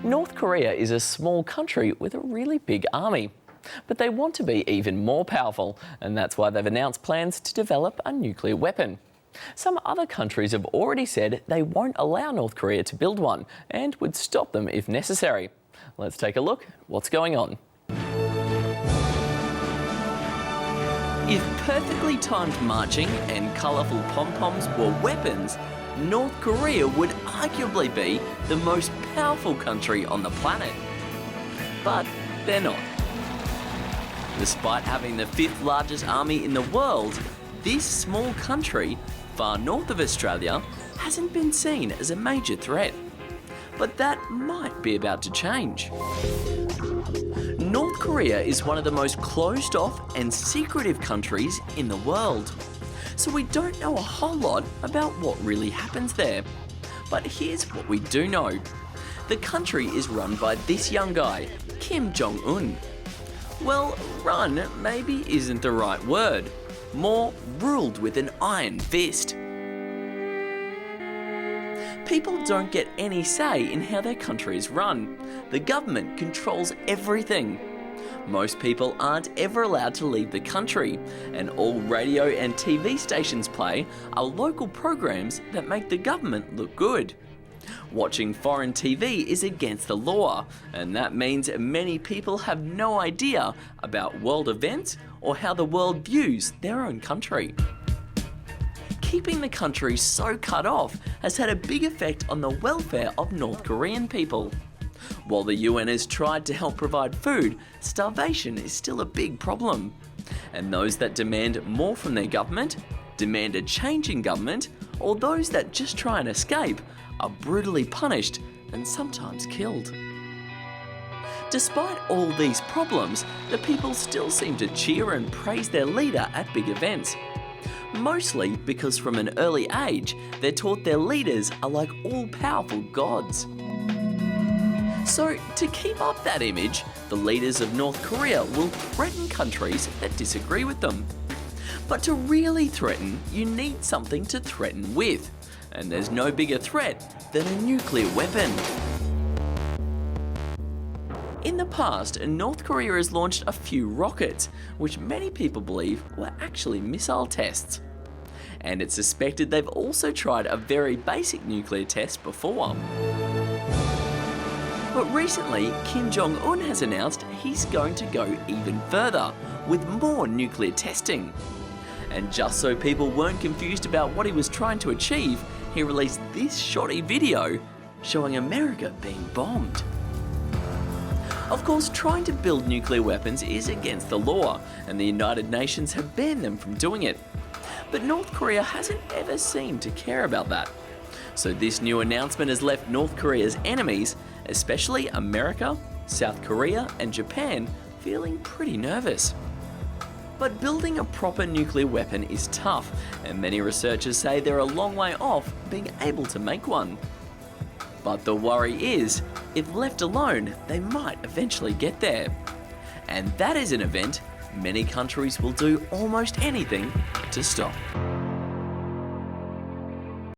North Korea is a small country with a really big army. But they want to be even more powerful, and that's why they've announced plans to develop a nuclear weapon. Some other countries have already said they won't allow North Korea to build one and would stop them if necessary. Let's take a look at what's going on. If perfectly timed marching and colourful pom-poms were weapons, North Korea would arguably be the most powerful country on the planet. But they're not. Despite having the 5th largest army in the world, this small country, far north of Australia, hasn't been seen as a major threat. But that might be about to change. North Korea is one of the most closed off and secretive countries in the world. So we don't know a whole lot about what really happens there. But here's what we do know. The country is run by this young guy, Kim Jong-un. Well, run maybe isn't the right word. More ruled with an iron fist. People don't get any say in how their country is run. The government controls everything. Most people aren't ever allowed to leave the country, and all radio and TV stations play are local programs that make the government look good. Watching foreign TV is against the law, and that means many people have no idea about world events or how the world views their own country. Keeping the country so cut off has had a big effect on the welfare of North Korean people. While the UN has tried to help provide food, starvation is still a big problem. And those that demand more from their government, demand a change in government, or those that just try and escape are brutally punished and sometimes killed. Despite all these problems, the people still seem to cheer and praise their leader at big events. Mostly because from an early age, they're taught their leaders are like all-powerful gods. So, to keep up that image, the leaders of North Korea will threaten countries that disagree with them. But to really threaten, you need something to threaten with. And there's no bigger threat than a nuclear weapon. In the past, North Korea has launched a few rockets, which many people believe were actually missile tests. And it's suspected they've also tried a very basic nuclear test before. But recently, Kim Jong-un has announced he's going to go even further, with more nuclear testing. And just so people weren't confused about what he was trying to achieve, he released this shoddy video showing America being bombed. Of course, trying to build nuclear weapons is against the law, and the United Nations have banned them from doing it. But North Korea hasn't ever seemed to care about that. So this new announcement has left North Korea's enemies, especially America, South Korea and Japan, feeling pretty nervous. But building a proper nuclear weapon is tough, and many researchers say they're a long way off being able to make one. But the worry is, if left alone, they might eventually get there. And that is an event many countries will do almost anything to stop.